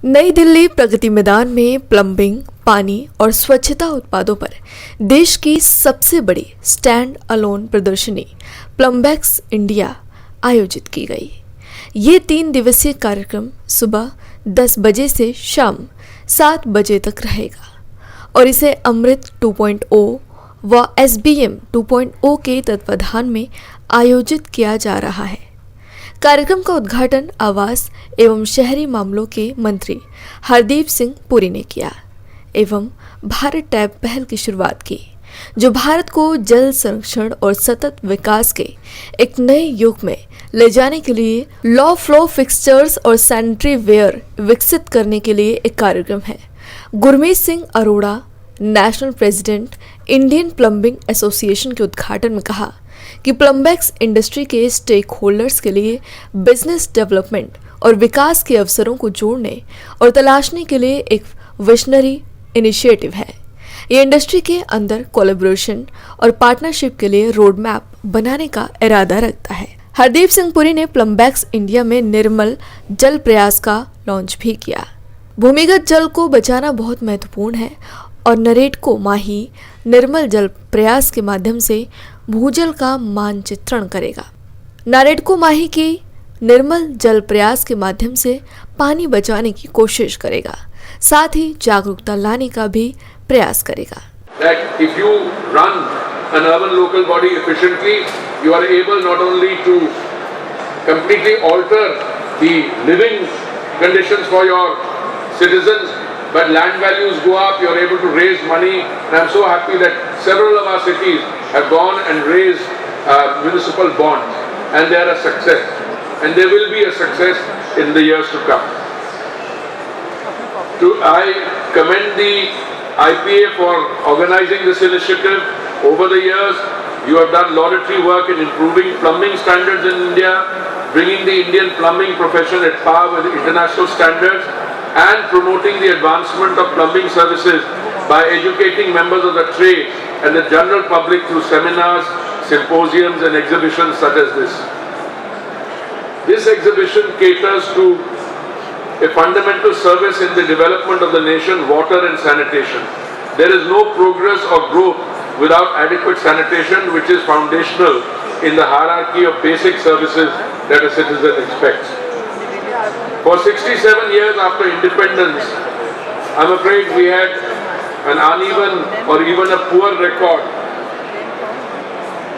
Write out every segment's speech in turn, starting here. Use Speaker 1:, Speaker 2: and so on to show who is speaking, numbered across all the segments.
Speaker 1: नई दिल्ली प्रगति मैदान में प्लम्बिंग, पानी और स्वच्छता उत्पादों पर देश की सबसे बड़ी स्टैंड अलोन प्रदर्शनी प्लम्बेक्स इंडिया आयोजित की गई। ये 3 दिवसीय कार्यक्रम सुबह 10 बजे से शाम 7 बजे तक रहेगा और इसे अमृत 2.0 व SBM 2.0 के तत्वाधान में आयोजित किया जा रहा है। कार्यक्रम का उद्घाटन आवास एवं शहरी मामलों के मंत्री हरदीप सिंह पुरी ने किया एवं भारत टैप पहल की शुरुआत की, जो भारत को जल संरक्षण और सतत विकास के एक नए युग में ले जाने के लिए लॉ फ्लो फिक्सचर्स और सैनिटरी वेयर विकसित करने के लिए एक कार्यक्रम है। Gurmeet Singh Arora, national president Indian plumbing association के उद्घाटन में कहा कि प्लम्बेक्स इंडस्ट्री के स्टेक होल्डर्स के लिए बिजनेस डेवलपमेंट और विकास के अवसरों को जोड़ने और तलाशने के लिए एक विजनरी इनिशिएटिव है। ये इंडस्ट्री के अंदर कोलैबोरेशन और पार्टनरशिप के लिए रोड मैप बनाने का इरादा रखता है। हरदीप सिंह पुरी ने प्लम्बेक्स इंडिया में निर्मल जल प्रयास का लॉन्च भी किया। भूमिगत जल को बचाना बहुत महत्वपूर्ण है और नरेटको माही निर्मल जल प्रयास के माध्यम से भूजल का मानचित्रण करेगा। नारेडको माही की निर्मल जल प्रयास के माध्यम से पानी बचाने की कोशिश करेगा, साथ ही जागरूकता लाने का भी प्रयास करेगा।
Speaker 2: That if you run an urban local body efficiently, you are able not only to completely alter the living conditions for your citizens, but land values go up, you are able to raise money, and I am so happy that several of our cities have gone and raised municipal bonds, and they are a success, and they will be a success in the years to come. I commend the IPA for organizing this initiative. Over the years, you have done laudatory work in improving plumbing standards in India, bringing the Indian plumbing profession at par with international standards, and promoting the advancement of plumbing services by educating members of the trade and the general public through seminars, symposiums and exhibitions such as this. This exhibition caters to a fundamental service in the development of the nation, water and sanitation. There is no progress or growth without adequate sanitation, which is foundational in the hierarchy of basic services that a citizen expects. For 67 years after independence, I'm afraid we had an uneven or even a poor record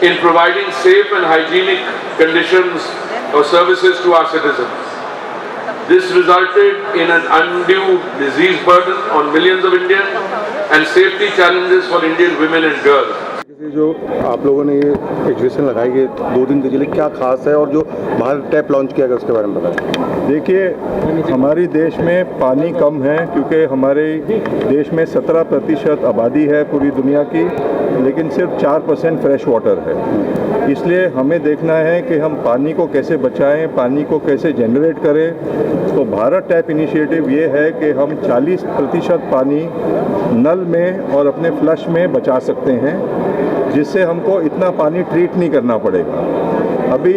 Speaker 2: in providing safe and hygienic conditions or services to our citizens. This resulted in an undue disease burden on millions of Indians and safety challenges for Indian women and girls.
Speaker 3: जो आप लोगों ने ये exhibition लगाई है 2 दिन के लिए, क्या खास है और जो भारत टैप लॉन्च किया गया उसके बारे में बताएं।
Speaker 4: देखिए, हमारे देश में पानी कम है क्योंकि हमारे देश में 17% आबादी है पूरी दुनिया की, लेकिन सिर्फ 4% फ्रेश वाटर है। इसलिए हमें देखना है कि हम पानी को कैसे बचाएं, पानी को कैसे जनरेट करें। तो भारत टैप इनिशिएटिव ये है कि हम 40% पानी नल में और अपने फ्लश में बचा सकते हैं, जिससे हमको इतना पानी ट्रीट नहीं करना पड़ेगा। अभी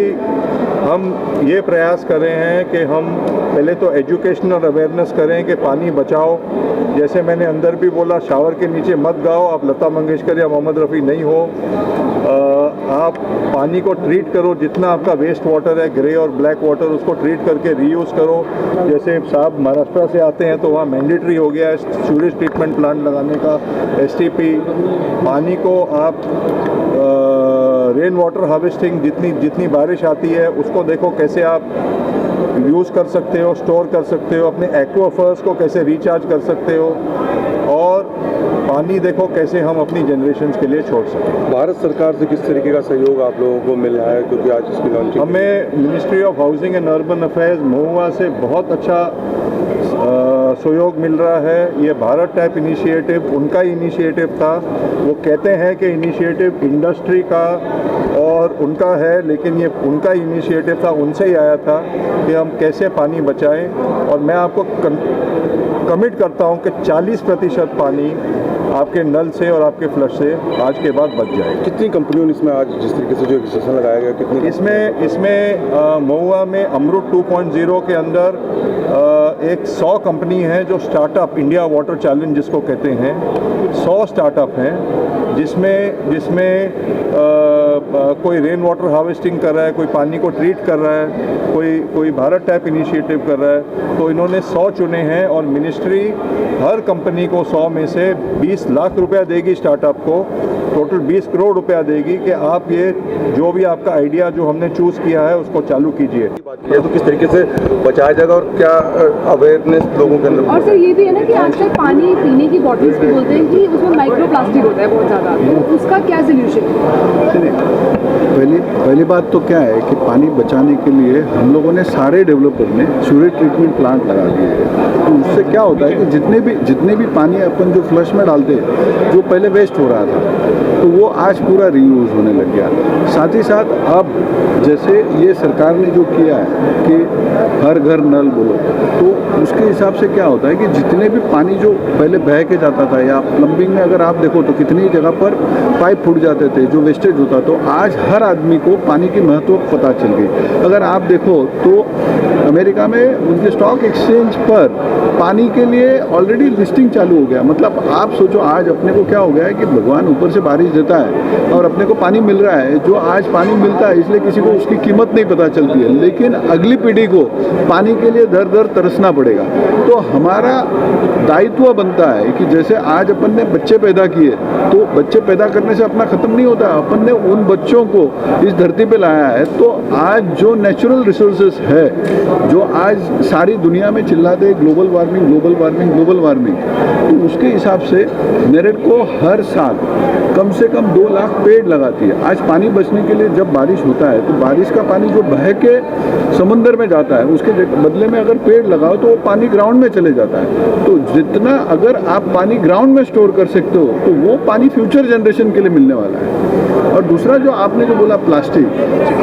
Speaker 4: हम ये प्रयास कर रहे हैं कि हम पहले तो एजुकेशन और अवेयरनेस करें कि पानी बचाओ। जैसे मैंने अंदर भी बोला, शावर के नीचे मत गाओ, आप लता मंगेशकर या मोहम्मद रफ़ी नहीं हो। आप पानी को ट्रीट करो, जितना आपका वेस्ट वाटर है, ग्रे और ब्लैक वाटर, उसको ट्रीट करके रीयूज़ करो। जैसे साहब महाराष्ट्र से आते हैं तो वहाँ मैंडेटरी हो गया है सीवेज ट्रीटमेंट प्लांट लगाने का, STP। पानी को आप रेन वाटर हार्वेस्टिंग, जितनी बारिश आती है उसको देखो कैसे आप यूज़ कर सकते हो, स्टोर कर सकते हो, अपने एक्वाफर्स को कैसे रिचार्ज कर सकते हो, और पानी देखो कैसे हम अपनी जनरेशन के लिए छोड़ सकें।
Speaker 3: भारत सरकार से किस तरीके का सहयोग आप लोगों को मिल रहा है, क्योंकि आज इसकी लॉन्चिंग
Speaker 4: हमें ministry of housing and urban affairs MoHUA से बहुत अच्छा सहयोग मिल रहा है। ये भारत टैप इनिशिएटिव उनका इनिशिएटिव था। वो कहते हैं कि इनिशिएटिव इंडस्ट्री का और उनका है, लेकिन ये उनका इनिशिएटिव था, उनसे ही आया था कि हम कैसे पानी बचाएं। और मैं आपको कमिट करता हूं कि 40% पानी आपके नल से और आपके फ्लश से आज के बाद बच जाएगी।
Speaker 3: कितनी कंपनियों ने इसमें आज जिस तरीके से जो रजिस्ट्रेशन लगाया गया, कितनी
Speaker 4: इसमें महुआ में अमृत 2.0 के अंदर एक 100 कंपनी है जो स्टार्टअप इंडिया वाटर चैलेंज जिसको कहते हैं, 100 स्टार्टअप हैं जिसमें कोई रेन वाटर हार्वेस्टिंग कर रहा है, कोई पानी को ट्रीट कर रहा है, कोई भारत टैप इनिशिएटिव कर रहा है। तो इन्होंने 100 चुने हैं और मिनिस्ट्री हर कंपनी को 100 में से 20 लाख रुपया देगी, स्टार्टअप को टोटल 20 करोड़ रुपया देगी कि आप ये जो भी आपका आइडिया जो हमने चूज़ किया है उसको चालू कीजिए।
Speaker 3: ये तो किस तरीके से बचाया जाएगा और क्या अवेयरनेस लोगों के अंदर?
Speaker 5: और सर ये भी है ना कि आजकल पानी पीने की बॉटल्स भी बोलते हैं कि उसमें माइक्रो प्लास्टिक होता है बहुत ज़्यादा, तो उसका क्या सोल्यूशन है?
Speaker 6: पहली बात तो क्या है कि पानी बचाने के लिए हम लोगों ने सारे डेवलपर ने सीवेज ट्रीटमेंट प्लांट लगा दिए हैं। तो उससे क्या होता है कि जितने भी पानी अपन जो फ्लश में डालते हैं, जो पहले वेस्ट हो रहा था, तो वो आज पूरा रीयूज़ होने लग गया। साथ ही साथ अब जैसे ये सरकार ने जो किया है कि हर घर नल बोलो, तो उसके हिसाब से क्या होता है कि जितने भी पानी जो पहले बह के जाता था, या प्लम्बिंग में अगर आप देखो तो कितनी जगह पर पाइप फूट जाते थे, जो वेस्टेज होता, तो आज हर आदमी को पानी की महत्व पता चल गई। अगर आप देखो तो अमेरिका में उनके स्टॉक एक्सचेंज पर पानी के लिए ऑलरेडी लिस्टिंग चालू हो गया। मतलब आप सोचो आज अपने को क्या हो गया है कि भगवान ऊपर से बारिश देता है और अपने को पानी मिल रहा है, जो आज पानी मिलता है इसलिए किसी को उसकी कीमत नहीं पता चलती है, लेकिन अगली पीढ़ी को पानी के लिए दर दर तरसना पड़ेगा। तो हमारा दायित्व बनता है कि जैसे आज अपन ने बच्चे पैदा किए, तो बच्चे पैदा करने से अपना ख़त्म नहीं होता, अपन ने उन बच्चों को इस धरती पे लाया है। तो आज जो नेचुरल रिसोर्सेस है, जो आज सारी दुनिया में चिल्लाते हैं global warming global warming global warming, तो उसके हिसाब से मेरठ को हर साल कम से कम 2 लाख पेड़ लगाती है। आज पानी बचने के लिए जब बारिश होता है तो बारिश का पानी जो बह के समुंदर में जाता है, उसके बदले में अगर पेड़ लगाओ तो वो पानी ग्राउंड में चले जाता है। तो जितना अगर आप पानी ग्राउंड में स्टोर कर सकते हो, तो वो पानी फ्यूचर जनरेशन के लिए मिलने वाला है। और दूसरा जो आपने जो बोला प्लास्टिक,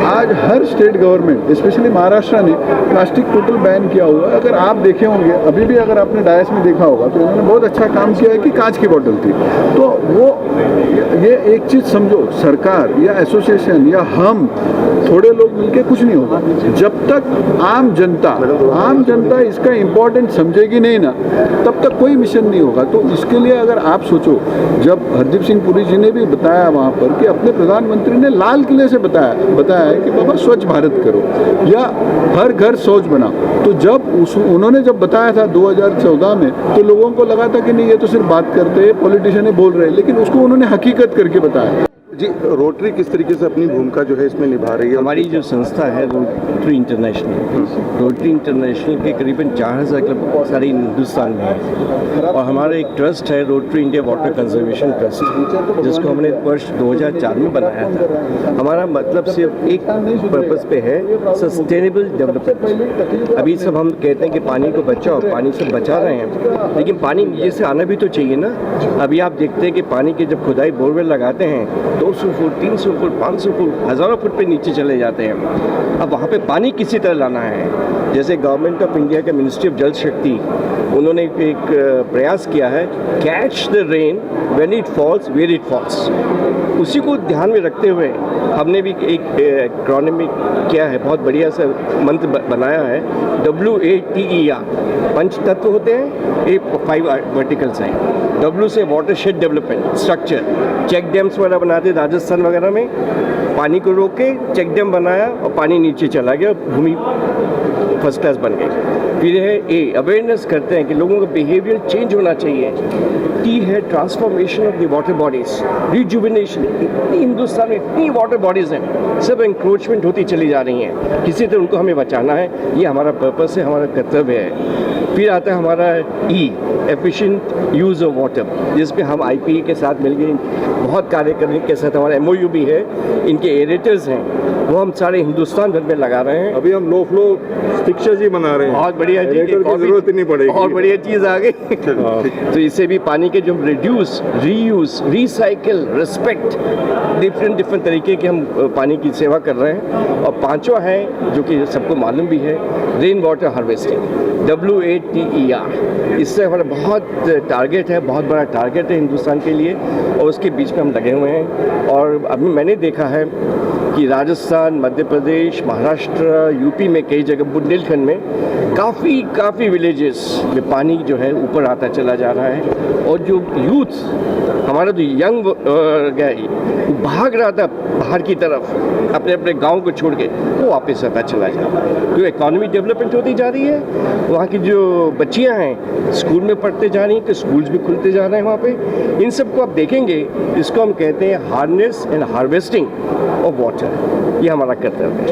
Speaker 6: आज हर स्टेट गवर्नमेंट स्पेशली महाराष्ट्र ने प्लास्टिक टोटल बैन किया हुआ है। अगर आप देखे होंगे, अभी भी अगर आपने डायस में देखा होगा, तो उन्होंने बहुत अच्छा काम किया है कि कांच की बोतल थी। तो वो ये एक चीज़ समझो, सरकार या एसोसिएशन या हम थोड़े लोग मिलके कुछ नहीं होगा। जब तक आम जनता इसका इम्पोर्टेंट समझेगी नहीं ना, तब तक कोई मिशन नहीं होगा। तो इसके लिए अगर आप सोचो, जब हरदीप सिंह पुरी जी ने भी बताया वहाँ पर कि अपने प्रधानमंत्री ने लाल किले से बताया है कि बाबा स्वच्छ भारत करो या हर घर शौच बनाओ, तो जब उन्होंने जब बताया था 2014 में, तो लोगों को लगा था कि नहीं, ये तो सिर्फ बात करते हैं, पॉलिटिशियन बोल रहे हैं, लेकिन उसको उन्होंने हकीकत करके बताया।
Speaker 3: जी, रोटरी किस तरीके से अपनी भूमिका जो है इसमें निभा रही है?
Speaker 7: हमारी जो संस्था है रोटरी इंटरनेशनल के करीबन 4000 क्लब सारे हिंदुस्तान में है, और हमारा एक ट्रस्ट है rotary India water conservation trust, जिसको हमने वर्ष 2004 में बनाया था। हमारा मतलब सिर्फ एक पर्पस पे है, सस्टेनेबल डेवलपमेंट। अभी सब हम कहते हैं कि पानी को बचाओ, पानी से बचा रहे हैं, लेकिन पानी नीचे से आना भी तो चाहिए ना। अभी आप देखते हैं कि पानी के जब खुदाई बोरवेल लगाते हैं 200 फुट 300 फुट 500 फुट हज़ारों फुट पे नीचे चले जाते हैं। अब वहाँ पे पानी किसी तरह लाना है। जैसे गवर्नमेंट ऑफ इंडिया का मिनिस्ट्री ऑफ जल शक्ति, उन्होंने एक प्रयास किया है, catch the rain when it falls where it falls. उसी को ध्यान में रखते हुए हमने भी एक एक्रोनिमिक किया है, बहुत बढ़िया सा मंत्र बनाया है, WATER। 5 तत्व होते हैं, 5 वर्टिकल्स हैं। W से watershed development structure, check dams वगैरह बनाते राजस्थान वगैरह में, पानी को रोक के चेक डैम बनाया और पानी नीचे चला गया, भूमि फर्स्ट क्लास बन गई। फिर है A, अवेयरनेस करते हैं कि लोगों का बिहेवियर चेंज होना चाहिए। T है transformation of the water bodies, rejuvenation. इतनी हिंदुस्तान में इतनी वाटर बॉडीज हैं, सब इंक्रोचमेंट होती चली जा रही हैं, किसी तरह उनको हमें बचाना है, ये हमारा पर्पस है, हमारा कर्तव्य है। फिर आता है हमारा E, efficient use of water, जिस पे हम IPA के साथ मिलकर बहुत कार्य करने के साथ हमारा MOU भी है, इनके एरेटर्स हैं, वो हम सारे हिंदुस्तान भर में लगा रहे हैं।
Speaker 4: अभी हम लो फ्लो फिक्सर्स ही बना रहे हैं,
Speaker 7: बहुत बढ़िया चीज़,
Speaker 4: जरूरत ही नहीं पड़ेगी,
Speaker 7: बहुत बढ़िया चीज़ आ गई। तो इससे भी पानी के जो reduce, reuse, recycle, respect, different तरीके के हम पानी की सेवा कर रहे हैं। और 5वां है जो कि सबको मालूम भी है, रेन वाटर हार्वेस्टिंग, WATER। इससे हमारा बहुत टारगेट है, बहुत बड़ा टारगेट है हिंदुस्तान के लिए, और उसके बीच में हम लगे हुए हैं। और अभी मैंने देखा है कि राजस्थान, मध्य प्रदेश, महाराष्ट्र, यूपी में कई जगह बुंदेलखंड में काफ़ी विलेजेस में पानी जो है ऊपर आता चला जा रहा है और जो यूथ हमारा जो यंग वो भाग रहा था बाहर की तरफ अपने अपने गांव को छोड़ के, वो वापस आता चला जा रहा है। तो इकॉनमी डेवलपमेंट होती जा रही है, वहाँ की जो बच्चियाँ हैं स्कूल में पढ़ते जा रही हैं, कि स्कूल्स भी खुलते जा रहे हैं वहाँ पे। इन सब को आप देखेंगे, इसको हम कहते हैं harness and harvesting of water. ये हमारा कर्तव्य है।